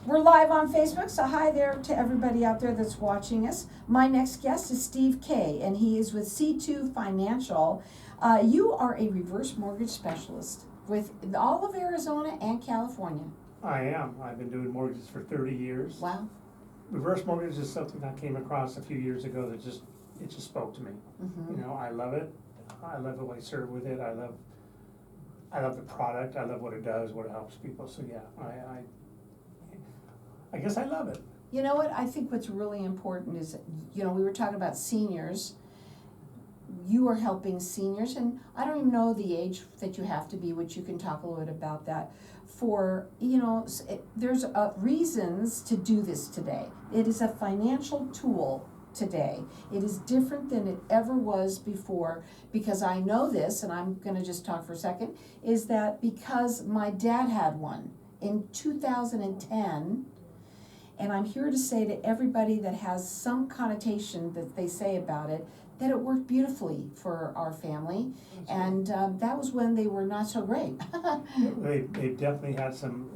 We're live on Facebook, so hi there to everybody out there that's watching us. My next guest is Steve KAYE, and he is with C2 Financial. You are a reverse mortgage specialist with all of Arizona and California. I am. I've been doing mortgages for 30 years. Wow. Reverse mortgage is something I came across a few years ago that just spoke to me. Mm-hmm. You know, I love it. I love the way I serve with it. I love the product. I love what it does, what it helps people. So yeah, I guess I love it. You know what? I think what's really important is, we were talking about seniors. You are helping seniors, and I don't even know the age that you have to be, which you can talk a little bit about that. There's reasons to do this today. It is a financial tool today. It is different than it ever was before, because I know this, and I'm gonna just talk for a second, is that because my dad had one in 2010, and I'm here to say to everybody that has some connotation that they say about it, that it worked beautifully for our family, and that was when they were not so great. They definitely had some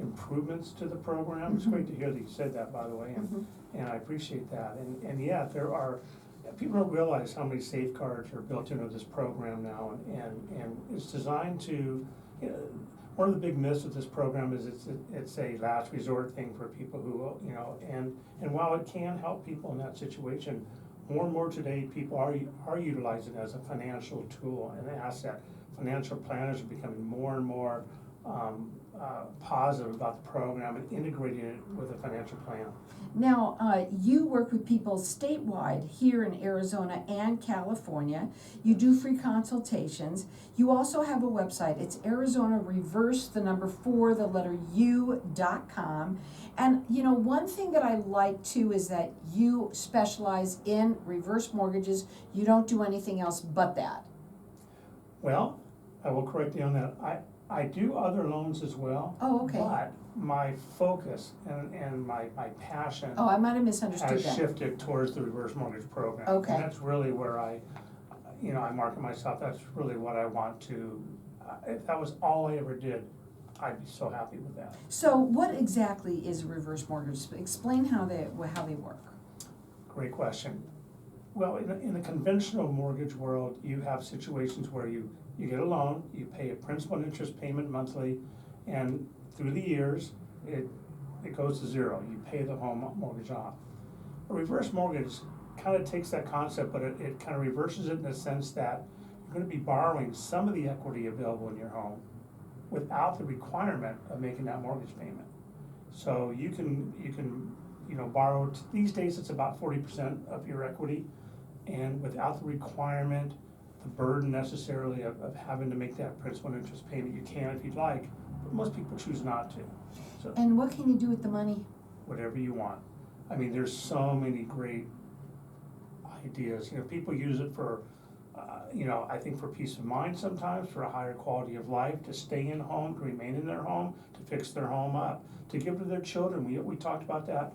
improvements to the program. It's great to hear that you said that, by the way, and I appreciate that. And yeah, people don't realize how many safeguards are built into this program now, and it's designed to, one of the big myths of this program is it's a last resort thing for people who, and while it can help people in that situation, more and more today people are utilizing it as a financial tool and an asset. Financial planners are becoming more and more positive about the program and integrating it with a financial plan. Now, you work with people statewide here in Arizona and California. You do free consultations. You also have a website. It's Arizona Reverse, the number 4, the letter U.com. And one thing that I like too is that you specialize in reverse mortgages. You don't do anything else but that. Well, I will correct you on that. I do other loans as well. Oh, okay. But my focus and my passion Oh, I might have misunderstood has that. shifted towards the reverse mortgage program. Okay. And that's really where I market myself. That's really what I want to, if that was all I ever did, I'd be so happy with that. So what exactly is a reverse mortgage? Explain how they work. Great question. Well, in the conventional mortgage world, you have situations where you get a loan, you pay a principal and interest payment monthly, and through the years, it goes to zero. You pay the home mortgage off. A reverse mortgage kind of takes that concept, but it kind of reverses it in the sense that you're going to be borrowing some of the equity available in your home without the requirement of making that mortgage payment. So you can borrow, these days it's about 40% of your equity, and without the requirement, the burden necessarily of having to make that principal and interest payment. You can if you'd like, but most people choose not to. So And what can you do with the money? whatever you want. I mean, there's so many great ideas. People use it for, I think for peace of mind sometimes, for a higher quality of life, to stay in home, to remain in their home, to fix their home up, to give to their children. We talked about that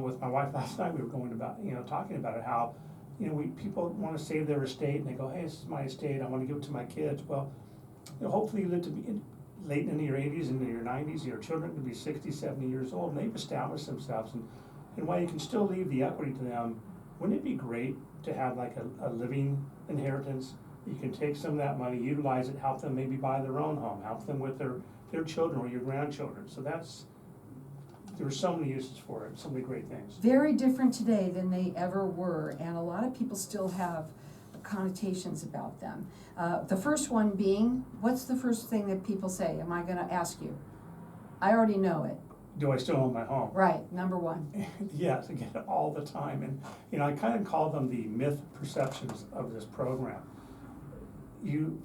with my wife last night. We were going about, talking about it, how, people want to save their estate, and they go, hey, this is my estate, I want to give it to my kids. Well, hopefully you live to be late into your 80s, into your 90s, your children can be 60, 70 years old, and they've established themselves. And while you can still leave the equity to them, wouldn't it be great to have like a living inheritance? You can take some of that money, utilize it, help them maybe buy their own home, help them with their children or your grandchildren. So there's so many uses for it, so many great things. Very different today than they ever were, and a lot of people still have connotations about them. The first one being, what's the first thing that people say? Am I gonna ask you? I already know it. Do I still own my home? Right, number one. Yes, I get it all the time. And I kind of call them the myth perceptions of this program.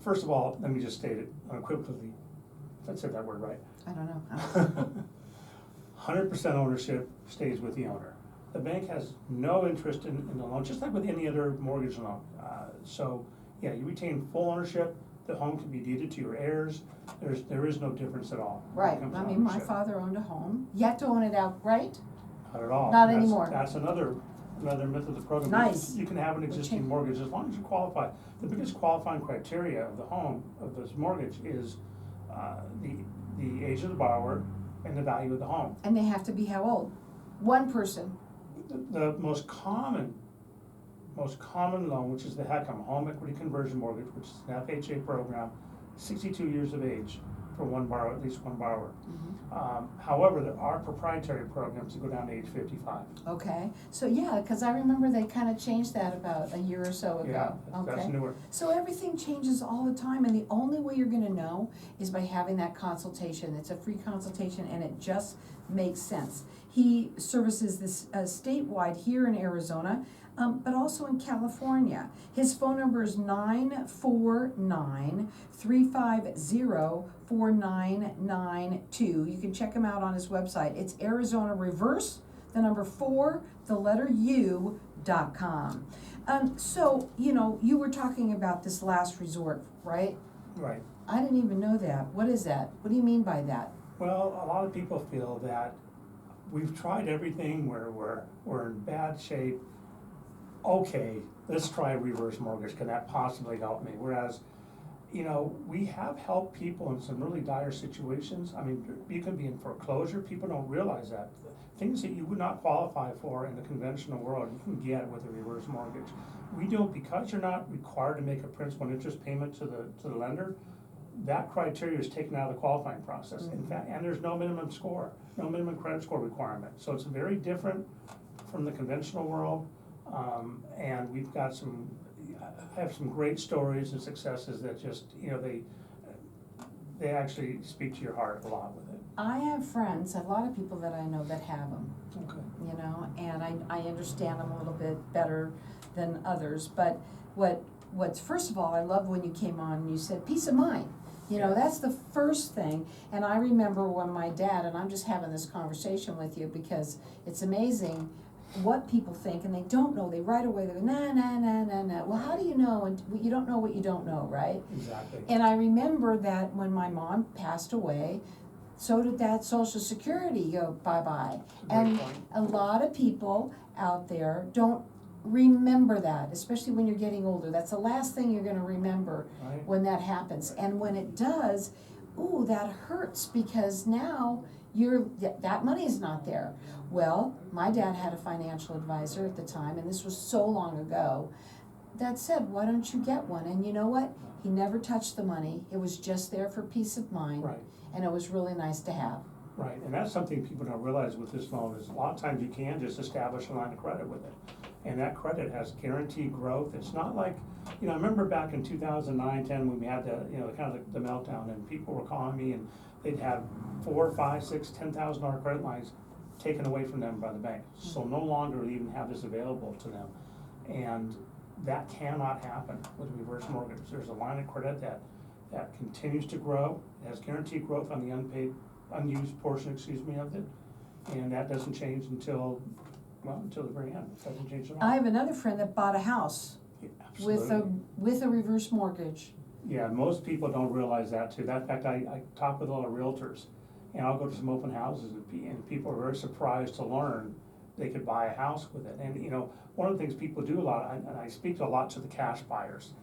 First of all, let me just state it unequivocally, if I said that word right. I don't know. 100% ownership stays with the owner. The bank has no interest in the loan, just like with any other mortgage loan. So, yeah, you retain full ownership. The home can be deeded to your heirs. There is no difference at all. Right, I mean, my father owned a home. You have to own it outright? Not at all. Not anymore. That's another myth of the program. Nice. You can have an existing mortgage as long as you qualify. The biggest qualifying criteria of the home, of this mortgage, is the age of the borrower, and the value of the home. And they have to be how old? One person. The most common loan, which is the HECM, Home Equity Conversion Mortgage, which is an FHA program, 62 years of age for one borrower, at least one borrower. However, there are proprietary programs that go down to age 55. Okay, so yeah, cause I remember they kinda changed that about a year or so Yeah, ago. that's Okay. newer. So everything changes all the time, and the only way you're gonna know is by having that consultation. It's a free consultation, and it just makes sense. He services this statewide here in Arizona, but also in California. His phone number is 949-350-4992. You can check him out on his website. It's Arizona Reverse, the number 4, the letter U.com. So, you know, you were talking about this last resort, right? Right. I didn't even know that. What is that? What do you mean by that? Well, a lot of people feel that we've tried everything, we're in bad shape. Okay, let's try a reverse mortgage, can that possibly help me? Whereas, you know, we have helped people in some really dire situations. I mean, you can be in foreclosure, people don't realize that. Things that you would not qualify for in the conventional world, you can get with a reverse mortgage. We don't, because you're not required to make a principal and interest payment to the lender, that criteria is taken out of the qualifying process. In fact, and there's no minimum score, no minimum credit score requirement. So it's very different from the conventional world. And we've got I have some great stories and successes that just, you know, they actually speak to your heart a lot with it. I have friends, a lot of people that I know that have them, Okay. you know, and I understand them a little bit better than others. But what's first of all, I love when you came on and you said peace of mind. You know, that's the first thing. And I remember when my dad, and I'm just having this conversation with you because it's amazing what people think, and they don't know. They right away they go, nah. Well, how do you know? And you don't know what you don't know, right? Exactly. And I remember that when my mom passed away, so did that Social Security go bye-bye. And a lot of people out there don't remember that, especially when you're getting older. That's the last thing you're gonna remember Right. when that happens. And when it does, ooh, that hurts because now that money is not there. Well, my dad had a financial advisor at the time, and this was so long ago, that said, why don't you get one? And you know what? He never touched the money. It was just there for peace of mind. Right. And it was really nice to have. Right, and that's something people don't realize with this loan, is a lot of times you can just establish a line of credit with it. And that credit has guaranteed growth. It's not like, you know, I remember back in 2009, 10, when we had the, you know, kind of the meltdown, and people were calling me and they'd have $4, $5, $6, $10,000 credit lines taken away from them by the bank. So no longer even have this available to them. And that cannot happen with a reverse mortgage. There's a line of credit that continues to grow, has guaranteed growth on the unused portion, of it, and that doesn't change until the very end. It doesn't change at all. I have another friend that bought a house Yeah, with a reverse mortgage. Yeah, most people don't realize that too. In fact, I talk with a lot of realtors, and I'll go to some open houses, and people are very surprised to learn they could buy a house with it. And you know, one of the things people do a lot, and I speak a lot to the cash buyers.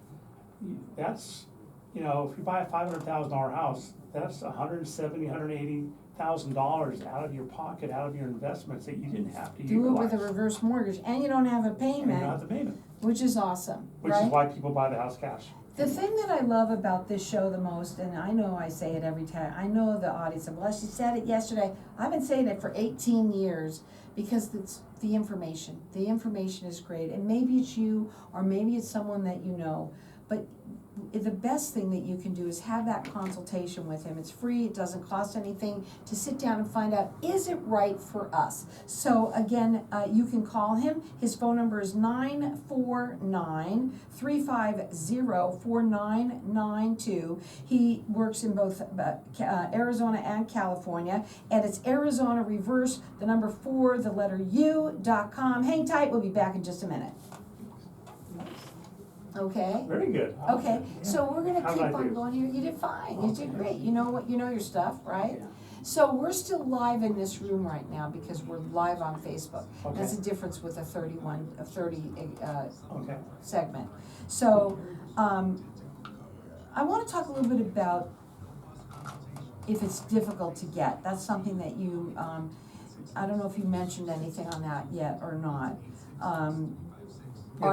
That's, you know, if you buy a $500,000 house, that's $170,000, $180,000 out of your pocket, out of your investments that you didn't have to Do it utilize. with a reverse mortgage, and you don't have a And you don't have payment, the payment, which is awesome, which right? is why people buy the house cash. The thing that I love about this show the most, and I know I say it every time, I know the audience said, well, she said it yesterday. I've been saying it for 18 years because it's the information. The information is great, and maybe it's you, or maybe it's someone that you know, but the best thing that you can do is have that consultation with him. It's free, it doesn't cost anything to sit down and find out, is it right for us? So again, you can call him. His phone number is 949-350-4992. He works in both Arizona and California, and it's Arizona Reverse, the number 4, the letter U.com. Hang tight, we'll be back in just a minute. Okay? Very good. Okay, Yeah. so we're gonna How keep did I on do? going here. You did fine, you did Okay. great. You know your stuff, right? Yeah. So we're still live in this room right now because we're live on Facebook. Okay. That's the difference with a 30 Okay. segment. So, I wanna talk a little bit about if it's difficult to get. That's something that you, I don't know if you mentioned anything on that yet or not. Are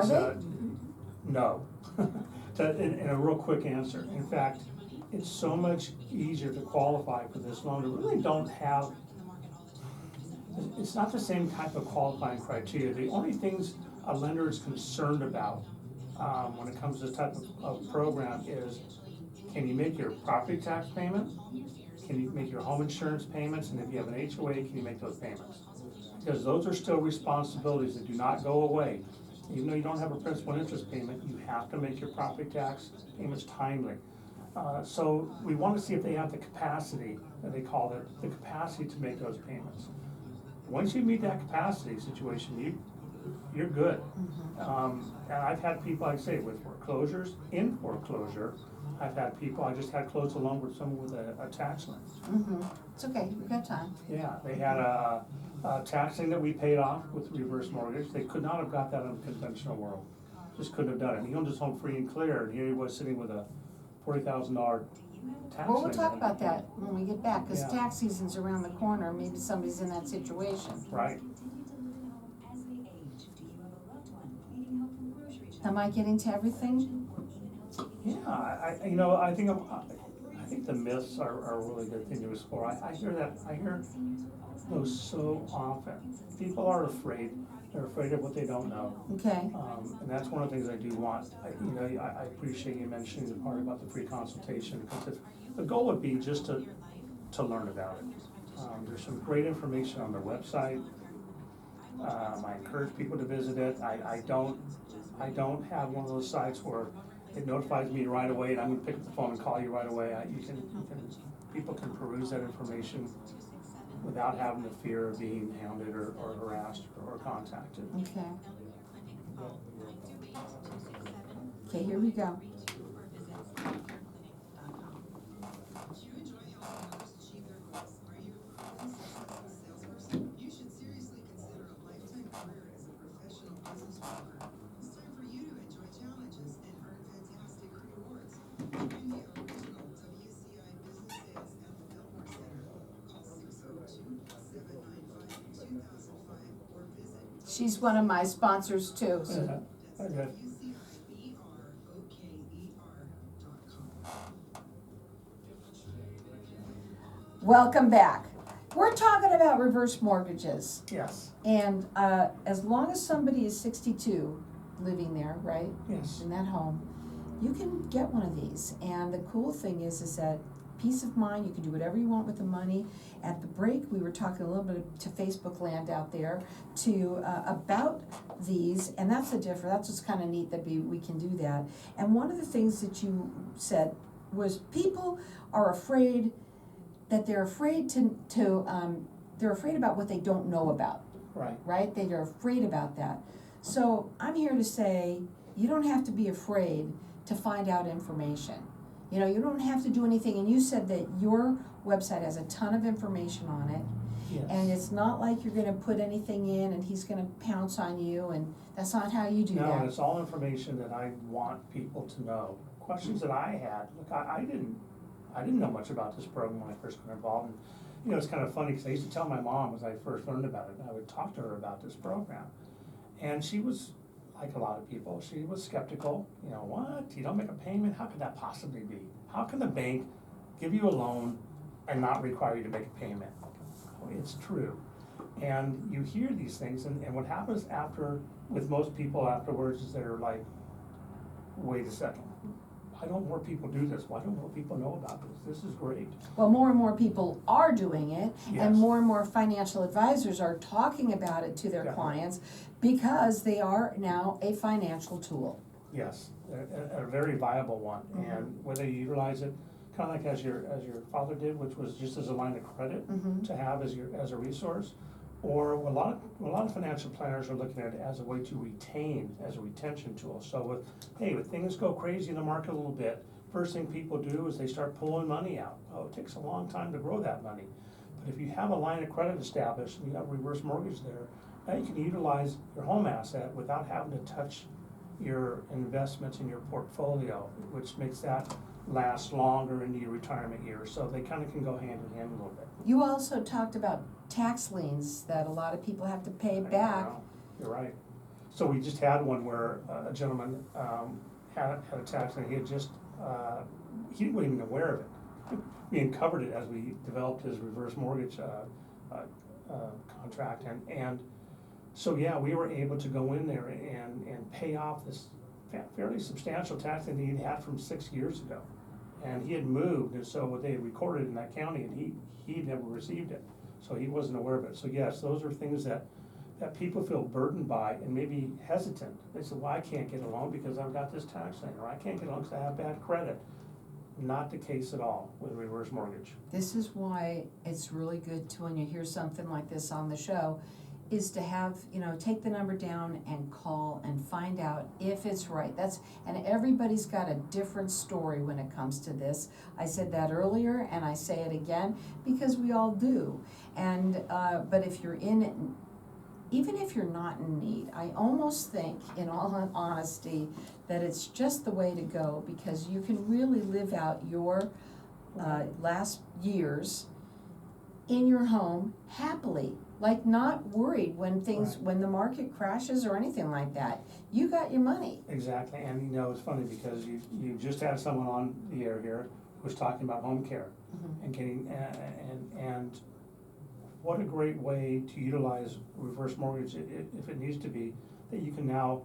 It's, they? No. In a real quick answer, in fact, it's so much easier to qualify for this loan. We really don't have, it's not the same type of qualifying criteria. The only things a lender is concerned about when it comes to this type of program is, can you make your property tax payment? Can you make your home insurance payments? And if you have an HOA, can you make those payments? Because those are still responsibilities that do not go away. Even though you don't have a principal and interest payment, you have to make your property tax payments timely. So we want to see if they have the capacity, that they call it, the capacity to make those payments. Once you meet that capacity situation, you're good. And I've had people, like I say, with foreclosures, in foreclosure, I've had people, I just had closed a loan with someone with a tax lien. It's okay, we've got time. Yeah, they had a tax lien that we paid off with reverse mortgage. They could not have got that in the conventional world. Just couldn't have done it. He owned his home free and clear, and here he was sitting with a $40,000 tax Well, lien. we'll talk about that when we get back, because Yeah. tax season's around the corner, maybe somebody's in that situation. Right. Am I getting to everything? Yeah, I think the myths are a really good thing to explore. I hear those so often. People are afraid. They're afraid of what they don't know. Okay, And that's one of the things I do want. I appreciate you mentioning the part about the free consultation, because the goal would be just to learn about it. There's some great information on their website. I encourage people to visit it. I don't have one of those sites where it notifies me right away and I'm gonna pick up the phone and call you right away. People can peruse that information without having the fear of being hounded or harassed or contacted. okay. Okay, here we go. You should seriously consider a lifetime career as a professional business worker. It's time for you to enjoy challenges and earn fantastic rewards. Join the original WCI Business Sales at the Biltmore Center. Call 602-795-2005 or visit She's one of my sponsors too, so. Okay. WCIBROKER.com. Welcome back. We're talking about reverse mortgages. Yes. And as long as somebody is 62 living there, right? Yes. In that home, you can get one of these. And the cool thing is that peace of mind, you can do whatever you want with the money. At the break, we were talking a little bit to Facebook land out there about these, and that's the difference. That's what's kind of neat that we can do that. And one of the things that you said was people are afraid that they're afraid they're afraid about what they don't know about, Right. right? They are afraid about that. So I'm here to say, you don't have to be afraid to find out information. You know, you don't have to do anything, and you said that your website has a ton of information on it, Yes. and it's not like you're gonna put anything in and he's gonna pounce on you, and that's not how you do No, and that. it's all information that I want people to know. Questions that I had, look, I didn't know much about this program when I first got involved. And, you know, it's kind of funny, because I used to tell my mom as I first learned about it, and I would talk to her about this program. And she was, like a lot of people, she was skeptical. You know, what? You don't make a payment? How could that possibly be? How can the bank give you a loan and not require you to make a payment? Well, it's true. And you hear these things, and what happens with most people afterwards is they're like, wait a second. Why don't more people do this? Why don't more people know about this? This is great. Well, more and more people are doing it, Yes. and more financial advisors are talking about it to their Yeah. clients because they are now a financial tool. Yes, a very viable one. Mhm. And whether you utilize it, kind of like as your father did, which was just as a line of credit Mhm. to have as a resource, or a lot of financial planners are looking at it as a way to retain, as a retention tool. So if things go crazy in the market a little bit, first thing people do is they start pulling money out. Oh, it takes a long time to grow that money. But if you have a line of credit established and you have reverse mortgage there, now you can utilize your home asset without having to touch your investments in your portfolio, which makes that last longer into your retirement years, so they kinda can go hand in hand a little bit. You also talked about tax liens that a lot of people have to pay back. You're right. So we just had one where a gentleman, had a tax lien, he had just, he wasn't even aware of it. We uncovered it as we developed his reverse mortgage, contract, and so, yeah, we were able to go in there and pay off this fairly substantial tax that he'd had from 6 years ago. And he had moved, and so what they had recorded in that county, and he never received it, so he wasn't aware of it. So yes, those are things that people feel burdened by and maybe hesitant. They say, well, I can't get a loan because I've got this tax lien, or I can't get a loan because I have bad credit. Not the case at all with reverse mortgage. This is why it's really good to, when you hear something like this on the show, is to have, take the number down and call and find out if it's right. And everybody's got a different story when it comes to this. I said that earlier and I say it again because we all do. And, but if you're in it, even if you're not in need, I almost think, in all honesty, that it's just the way to go, because you can really live out your last years in your home happily, like not worried when Right. when the market crashes or anything like that. You got your money. Exactly, and it's funny because you just had someone on the air here who was talking about home care Mhm. and getting, and what a great way to utilize reverse mortgage, if it needs to be, that you can now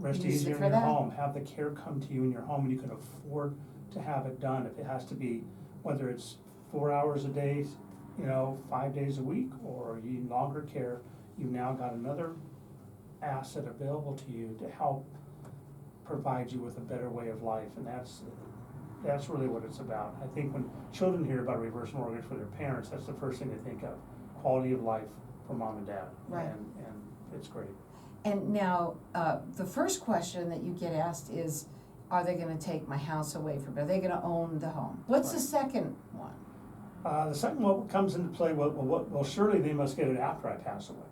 rest Use it easier for in your that. home, have the care come to you in your home, and you can afford to have it done. If it has to be, whether it's 4 hours a day, 5 days a week, or you need longer care, you've now got another asset available to you to help provide you with a better way of life, and that's really what it's about. I think when children hear about reverse mortgage for their parents, that's the first thing they think of, quality of life for mom and dad. Right. And it's great. And now, the first question that you get asked is, are they gonna take my house away from me? Are they gonna own the home? What's the Right. second one? The second one comes into play, well, surely they must get it after I pass away.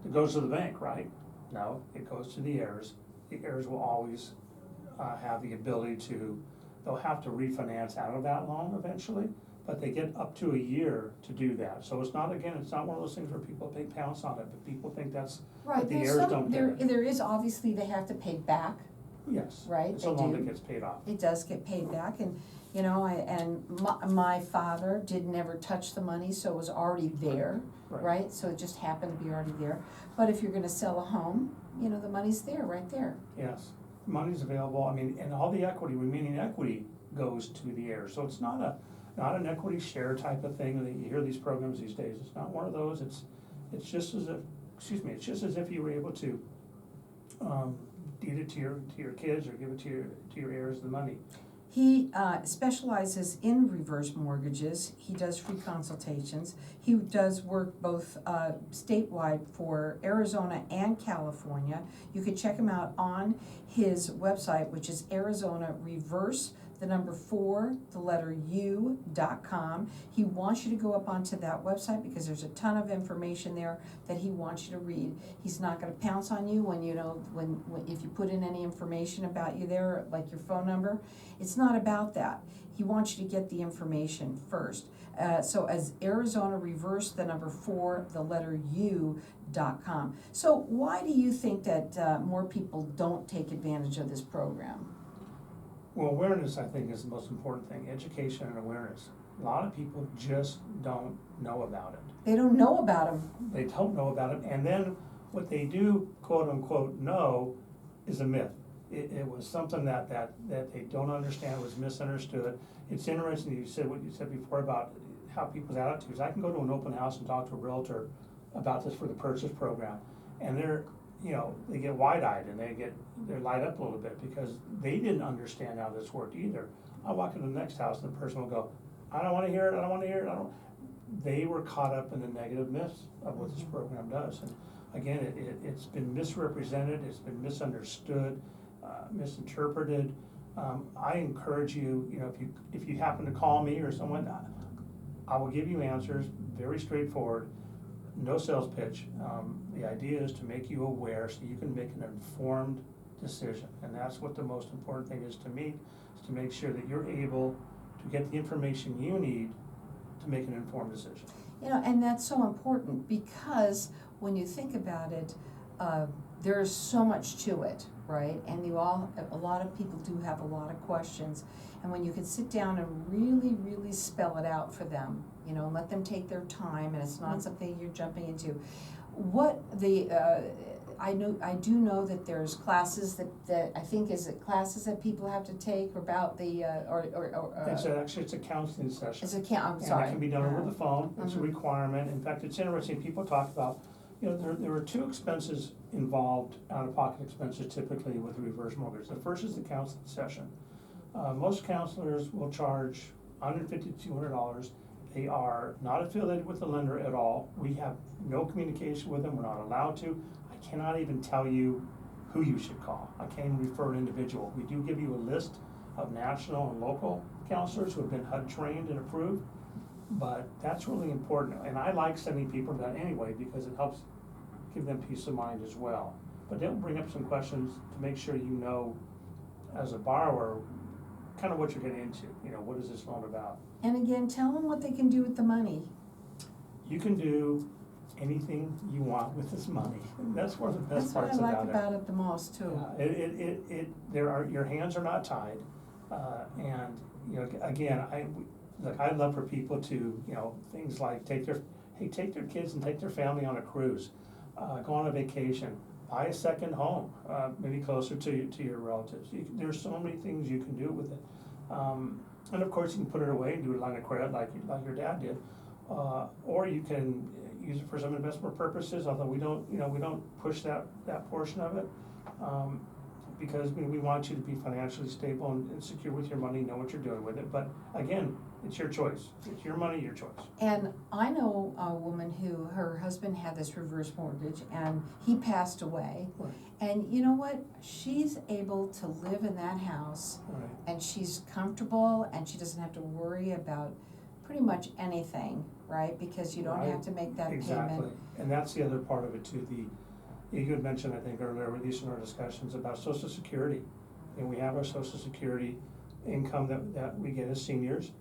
It goes to the bank, right? No, it goes to the heirs. The heirs will always have the ability they'll have to refinance out of that loan eventually, but they get up to a year to do that. So it's not one of those things where people pounce on it, but people think that's, Right, that the there's heirs some, don't get there, it. there is obviously they have to pay back. Yes. Right, It's a they loan do. that gets paid off. It does get paid back, and, my father did never touch the money, so it was already there, Right. right? So it just happened to be already there. But if you're gonna sell a home, the money's there, right there. Yes, money's available, and all the remaining equity goes to the heirs, so it's not an equity share type of thing, that you hear these programs these days, it's not one of those, it's just as if you were able to, deed it to your kids, or give it to your heirs, the money. He specializes in reverse mortgages. He does free consultations. He does work both statewide for Arizona and California. You could check him out on his website, which is Arizona Reverse, the number 4, the letter U.com. He wants you to go up onto that website because there's a ton of information there that he wants you to read. He's not gonna pounce on you when if you put in any information about you there, like your phone number. It's not about that. He wants you to get the information first. So as Arizona Reverse, the number 4, the letter U.com. So why do you think that more people don't take advantage of this program? Well, awareness, I think, is the most important thing, education and awareness. A lot of people just don't know about it. They don't know about them. They don't know about it, and then what they do, quote unquote, know is a myth. It was something that they don't understand, was misunderstood. It's interesting, what you said before about how people's attitudes. I can go to an open house and talk to a realtor about this for the purchase program, and they get wide-eyed and they're light up a little bit because they didn't understand how this worked either. I walk into the next house and the person will go, I don't wanna hear it, They were caught up in the negative myths of what this program does. And again, it's been misrepresented, it's been misunderstood, misinterpreted. I encourage you, if you happen to call me or someone, I will give you answers, very straightforward, no sales pitch. The idea is to make you aware so you can make an informed decision, and that's what the most important thing is to me. to make sure that you're able to get the information you need to make an informed decision. You know, and that's so important, because when you think about it, there's so much to it, right? And a lot of people do have a lot of questions. And when you can sit down and really, really spell it out for them, you know, and let them take their time, and it's not something you're jumping into. I do know that there's classes that I think, is it classes that people have to take about the, It's a counseling session. I'm sorry. And it can be done over the phone, it's a requirement. In fact, it's interesting, people talk about, you know, there are two expenses involved, out-of-pocket expenses typically with a reverse mortgage. The first is the counseling session. Most counselors will charge $150 to $200. They are not affiliated with the lender at all. We have no communication with them, we're not allowed to. I cannot even tell you who you should call. I can't even refer an individual. We do give you a list of national and local counselors who have been HUD trained and approved, but that's really important. And I like sending people to that anyway, because it helps give them peace of mind as well. But they'll bring up some questions to make sure you know, as a borrower, kind of what you're getting into. You know, what is this loan about? And again, tell them what they can do with the money. You can do anything you want with this money. And that's one of the best That's what parts I like about it. about it the most too. Your hands are not tied, and, you know, again, I love for people to, you know, things like take their kids and take their family on a cruise, go on a vacation, buy a second home, maybe closer to your relatives. There's so many things you can do with it. And of course, you can put it away and do a line of credit like your dad did, or you can use it for some investment purposes, although we don't push that portion of it, because we want you to be financially stable and secure with your money, know what you're doing with it. But again, it's your choice. It's your money, your choice. And I know a woman who, her husband had this reverse mortgage and he passed away. Right. And you know what? She's able to live in that house Right. and she's comfortable and she doesn't have to worry about pretty much anything, right? Because you don't Right. have to make that Exactly. payment. And that's the other part of it too. You had mentioned, I think earlier, at least in our discussions, about Social Security. And we have our Social Security income that we get as seniors.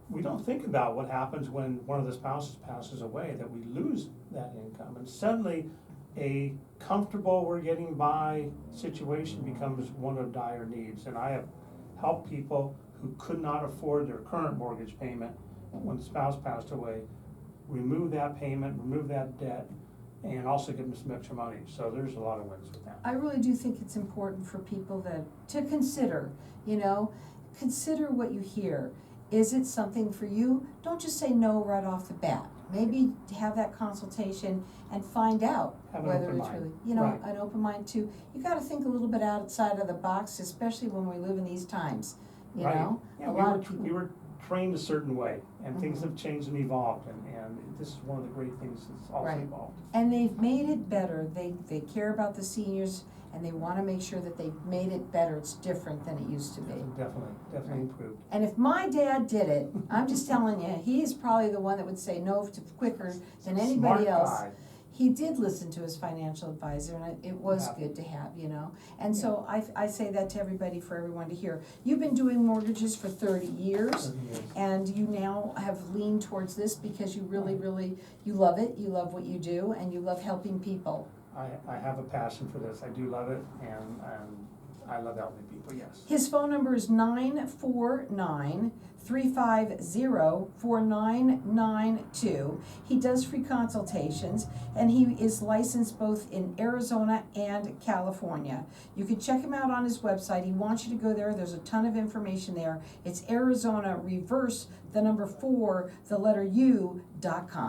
We don't think about what happens when one of the spouses passes away, that we lose that income. And suddenly, a comfortable, we're getting by situation becomes one of dire needs. And I have helped people who could not afford their current mortgage payment when the spouse passed away, remove that payment, remove that debt, and also give them some extra money. So there's a lot of wins with that. I really do think it's important for people to consider, you know, consider what you hear. Is it something for you? Don't just say no right off the bat. Maybe have that consultation and find out Have an whether open it's mind. really, you know, Right. an open mind too. You gotta think a little bit outside of the box, especially when we live in these times, you Right. know? Yeah, A we lot were, of people. we were trained a certain way, and things Mhm. have changed and evolved, and this is one of the great things that's also Right. evolved. And they've made it better. They care about the seniors and they wanna make sure that they've made it better. It's different than it used to be. Definitely improved. And if my dad did it, I'm just telling you, he's probably the one that would say no to quicker than anybody Smart else. guy. He did listen to his financial advisor, and it was Yeah. good to have, you know? And so I say that to everybody, for everyone to hear. You've been doing mortgages for 30 years, 30 years. and you now have leaned towards this because you really, really, you love it, you love what you do, and you love helping people. I have a passion for this. I do love it, and I love helping people, yes. His phone number is 949-350-4992. He does free consultations, and he is licensed both in Arizona and California. You can check him out on his website. He wants you to go there. There's a ton of information there. It's Arizona reverse the number 4 the letter U.com.